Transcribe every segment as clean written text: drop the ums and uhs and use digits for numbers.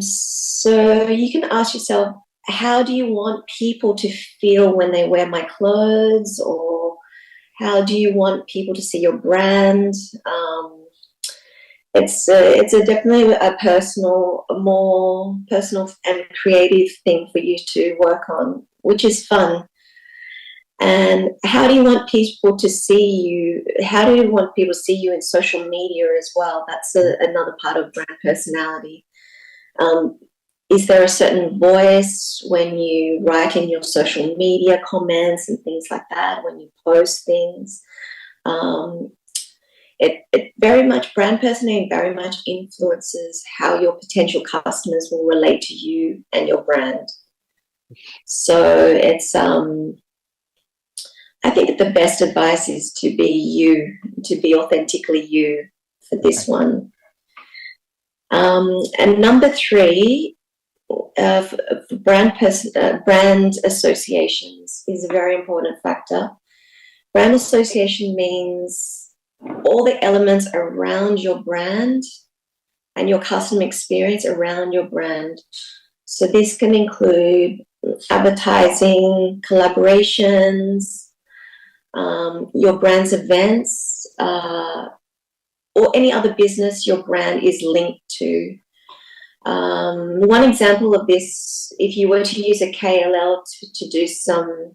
So you can ask yourself, how do you want people to feel when they wear my clothes, or how do you want people to see your brand? It's definitely a more personal and creative thing for you to work on, which is fun. And how do you want people to see you? How do you want people to see you in social media as well? That's another part of brand personality. Um, is there a certain voice when you write in your social media comments and things like that, when you post things? Um, it very much, brand personality very much influences how your potential customers will relate to you and your brand. So I think the best advice is to be you, to be authentically you for this one. And number three, for brand associations is a very important factor. Brand association means all the elements around your brand and your customer experience around your brand. So this can include advertising, collaborations, your brand's events, or any other business your brand is linked to. One example of this, if you were to use a KOL to do some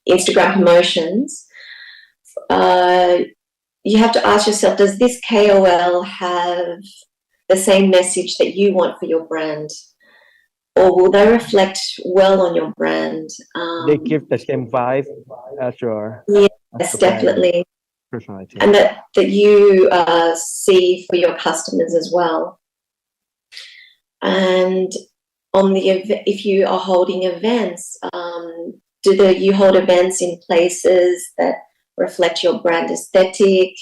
Instagram promotions, you have to ask yourself, does this KOL have the same message that you want for your brand? Or will they reflect well on your brand? They give the same vibe as your Yes, definitely. personality. And that you see for your customers as well. And if you are holding events, you hold events in places that reflect your brand aesthetic?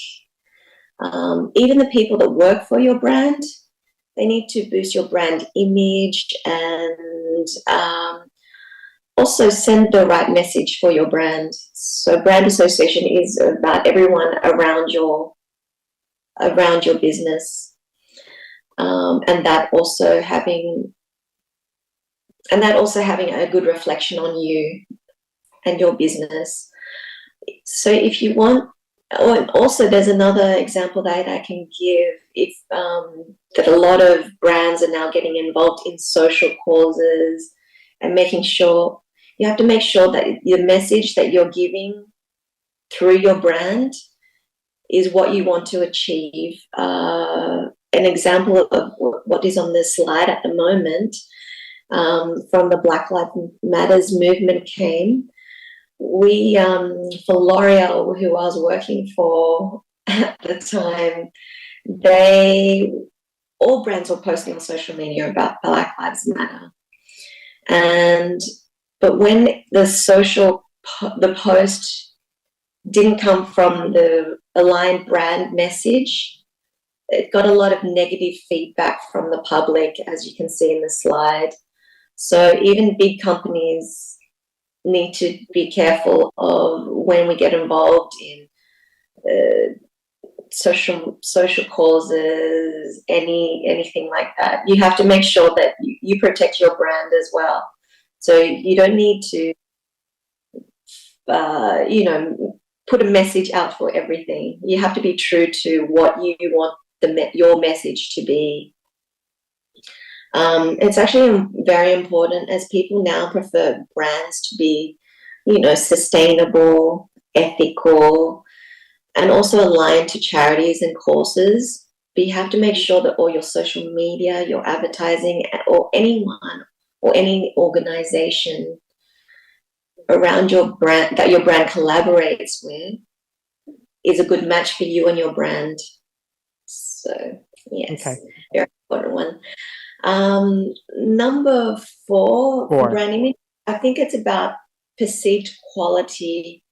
Even the people that work for your brand, they need to boost your brand image and also send the right message for your brand. So brand association is about everyone around your business, and that also having a good reflection on you and your business. So if you want, also there's another example that I can give, if that a lot of brands are now getting involved in social causes and making sure, you have to make sure that the message that you're giving through your brand is what you want to achieve. An example of what is on the slide at the moment, from the Black Lives Matters movement came. We, for L'Oreal, who I was working for at the time, all brands were posting on social media about Black Lives Matter. But when the post didn't come from the aligned brand message, it got a lot of negative feedback from the public, as you can see in the slide. So even big companies need to be careful of when we get involved in social causes, anything like that. You have to make sure that you protect your brand as well. So you don't need to, put a message out for everything. You have to be true to what you want your message to be. It's actually very important, as people now prefer brands to be, sustainable, ethical, and also aligned to charities and causes. But you have to make sure that all your social media, your advertising, or anyone or any organization around your brand that your brand collaborates with is a good match for you and your brand. So yes, very important one. Number four. For brand image, I think it's about perceived quality.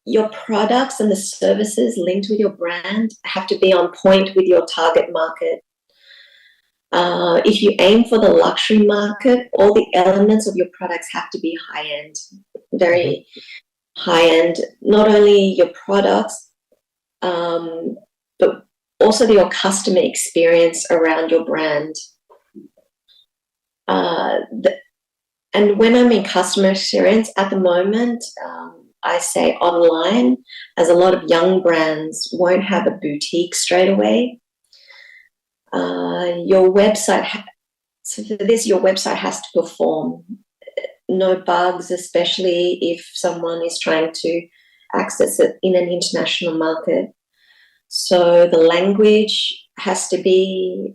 Your products and the services linked with your brand have to be on point with your target market. If you aim for the luxury market, all the elements of your products have to be high-end, very high-end. Not only your products, but also your customer experience around your brand. and when I'm in customer experience at the moment, I say online, as a lot of young brands won't have a boutique straight away. Your website, so for this, your website has to perform. No bugs, especially if someone is trying to access it in an international market. So the language has to be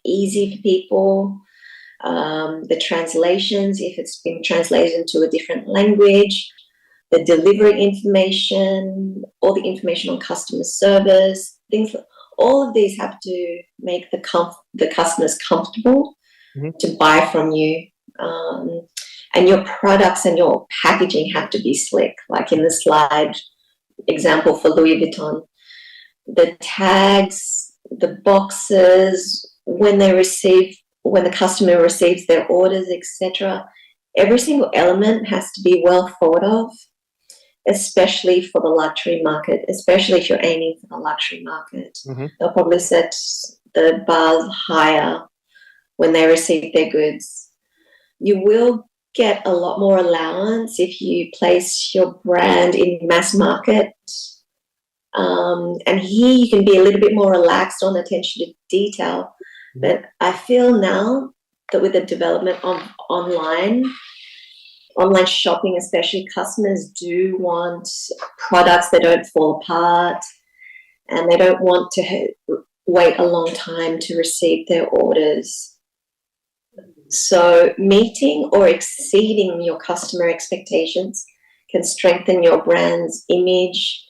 easy for people. The translations, if it's been translated into a different language, the delivery information, all the information on customer service, things. All of these have to make the customers comfortable to buy from you. And your products and your packaging have to be slick, like in the slide example for Louis Vuitton. The tags, the boxes, when the customer receives their orders, etc. Every single element has to be well thought of, especially for the luxury market, especially if you're aiming for the luxury market. They'll probably set the bars higher when they receive their goods. You will get a lot more allowance if you place your brand in mass market. And here you can be a little bit more relaxed on attention to detail. But I feel now that with the development of online shopping, especially, customers do want products that don't fall apart, and they don't want to wait a long time to receive their orders. So meeting or exceeding your customer expectations can strengthen your brand's image,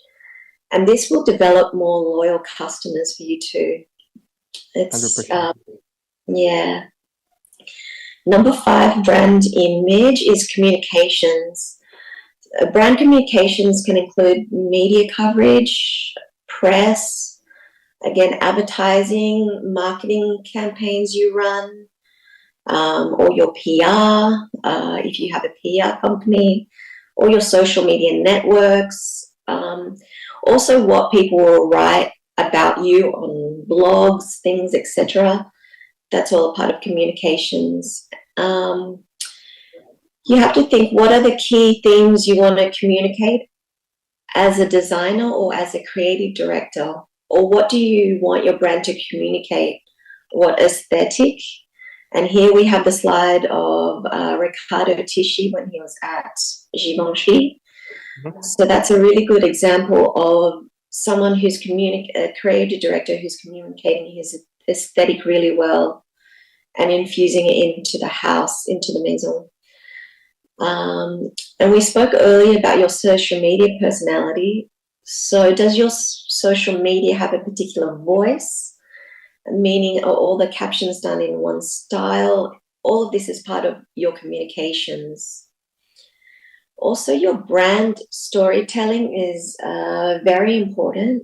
and this will develop more loyal customers for you too. It's 100%. yeah. Number 5, brand image, is communications. Brand communications can include media coverage, press, again, advertising, marketing campaigns you run, or your PR, if you have a PR company, or your social media networks. Also, what people will write about you on blogs, things, etc. That's all a part of communications. You have to think, what are the key things you want to communicate as a designer or as a creative director? Or what do you want your brand to communicate? What aesthetic? And here we have the slide of Riccardo Tisci when he was at Givenchy. So that's a really good example of someone who's a creative director who's communicating his aesthetic really well and infusing it into the house, into the maison. And we spoke earlier about your social media personality. So does your social media have a particular voice? Meaning, are all the captions done in one style? All of this is part of your communications. Also, your brand storytelling is very important.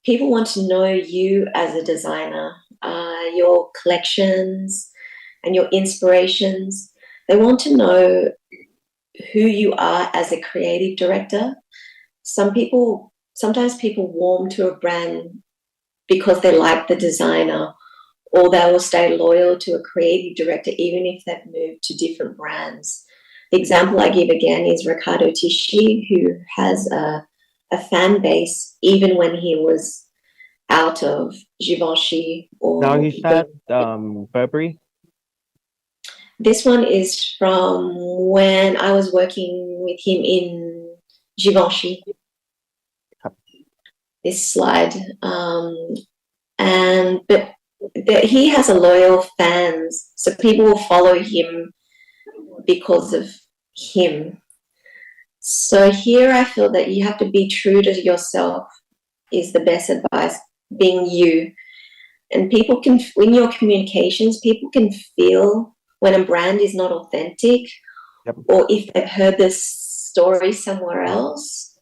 People want to know you as a designer, your collections and your inspirations. They want to know who you are as a creative director. Sometimes people warm to a brand because they like the designer, or they will stay loyal to a creative director even if they've moved to different brands. The example I give again is Riccardo Tisci, who has a fan base even when he was out of Givenchy. Now he's at Burberry. This one is from when I was working with him in Givenchy. This slide. But he has a loyal fans, so people will follow him because of him. So here I feel that you have to be true to yourself is the best advice, being you. And people can, in your communications, people can feel when a brand is not authentic, or if they've heard this story somewhere else.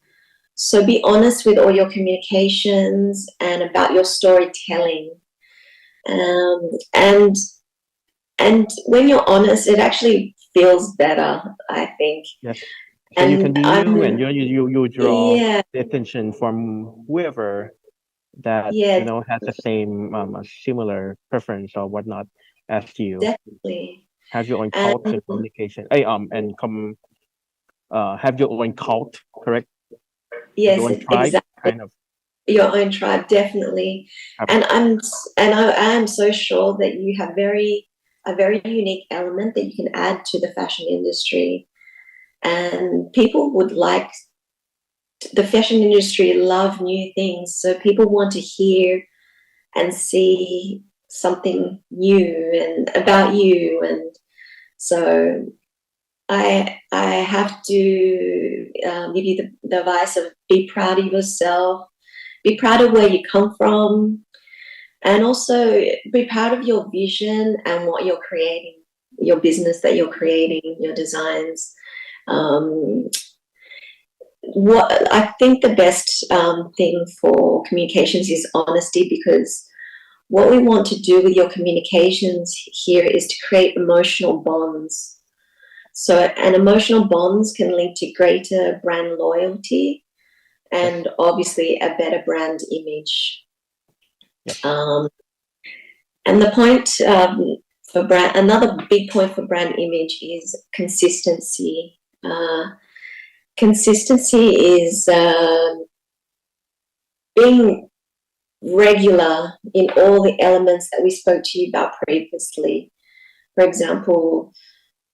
So be honest with all your communications and about your storytelling. And when you're honest, it actually feels better, I think. Yes. So you can be you, and you draw the attention from whoever that has the same similar preference or whatnot. as you definitely have your own cult and communication. Hey, have your own cult, correct? Yes, your own tribe, exactly. kind of. Your own tribe, definitely. And I am so sure that you have a very unique element that you can add to the fashion industry. And people would like the fashion industry love new things. So people want to hear and see something new and about you. And so I have to give you the advice of be proud of yourself, be proud of where you come from, and also be proud of your vision and what you're creating, your business that you're creating, your designs. What I think the best thing for communications is honesty, because what we want to do with your communications here is to create emotional bonds. So, and emotional bonds can lead to greater brand loyalty and obviously a better brand image. And the point for brand, another big point for brand image is consistency. Consistency is being regular in all the elements that we spoke to you about previously. For example,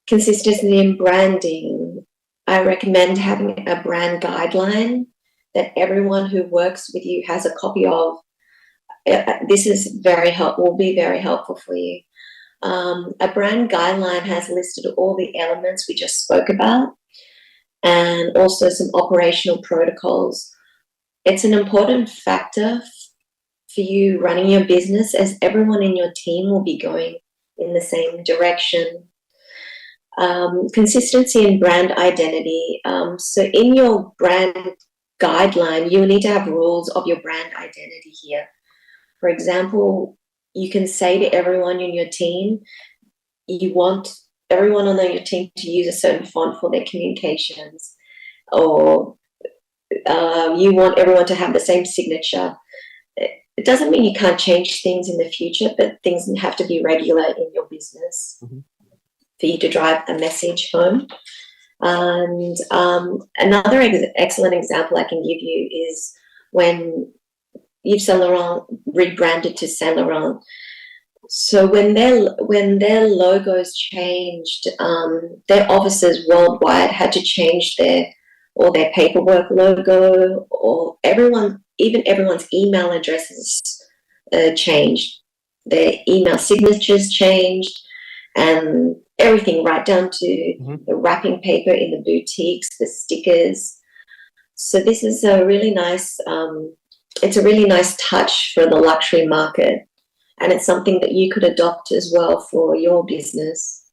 consistency in branding. I recommend having a brand guideline that everyone who works with you has a copy of. This is will be very helpful for you. A brand guideline has listed all the elements we just spoke about and also some operational protocols. It's an important factor for you running your business, as everyone in your team will be going in the same direction. Consistency in brand identity. So in your brand guideline, you need to have rules of your brand identity here. For example, you can say to everyone in your team, you want everyone on your team to use a certain font for their communications, or you want everyone to have the same signature. It doesn't mean you can't change things in the future, but things have to be regular in your business for you to drive a message home. And another excellent example I can give you is when Yves Saint Laurent rebranded to Saint Laurent. So when their logos changed, their offices worldwide had to change their paperwork logo, or even everyone's email addresses changed. Their email signatures changed, and everything, right down to the wrapping paper in the boutiques, the stickers. So this is a really nice. It's a really nice touch for the luxury market, and it's something that you could adopt as well for your business.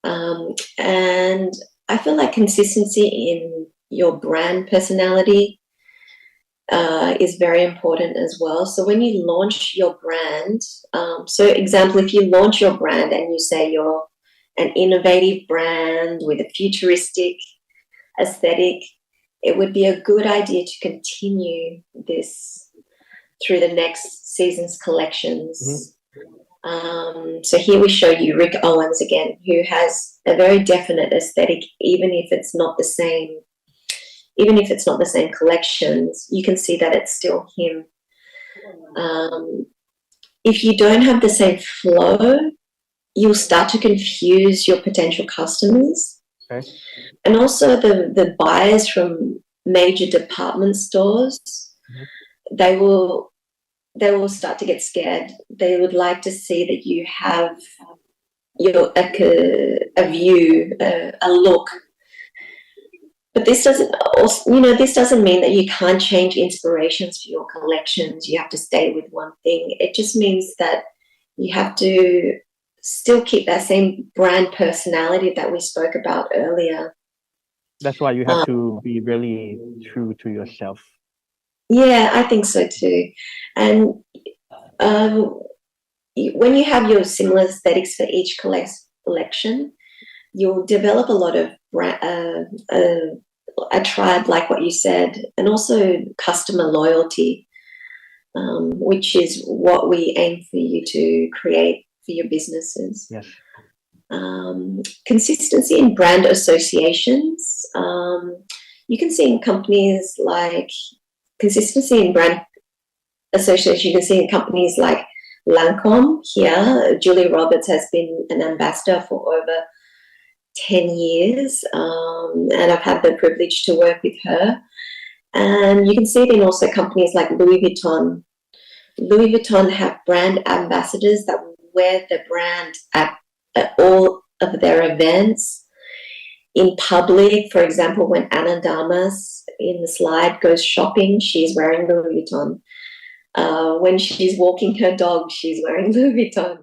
And I feel like consistency in your brand personality is very important as well. So when you launch your brand, so example, if you launch your brand and you say you're an innovative brand with a futuristic aesthetic, it would be a good idea to continue this through the next season's collections. So here we show you Rick Owens again, who has a very definite aesthetic, even if it's not the same collections, you can see that it's still him. If you don't have the same flow, you'll start to confuse your potential customers. Okay. And also the buyers from major department stores, they will start to get scared. They would like to see that you have a view, a look. But this doesn't mean that you can't change inspirations for your collections. You have to stay with one thing. It just means that you have to still keep that same brand personality that we spoke about earlier. That's why you have to be really true to yourself. Yeah, I think so too. And when you have your similar aesthetics for each collection, you'll develop a lot of a tribe, like what you said, and also customer loyalty, which is what we aim for you to create for your businesses. Yes. Consistency in brand associations. You can see in companies like consistency in brand association. You can see in companies like Lancome here. Julia Roberts has been an ambassador for over 10 years, and I've had the privilege to work with her. And you can see it in also companies like Louis Vuitton. Louis Vuitton have brand ambassadors that wear the brand at all of their events. In public, for example, when Anna Damas in the slide goes shopping, she's wearing Louis Vuitton. When she's walking her dog, she's wearing Louis Vuitton.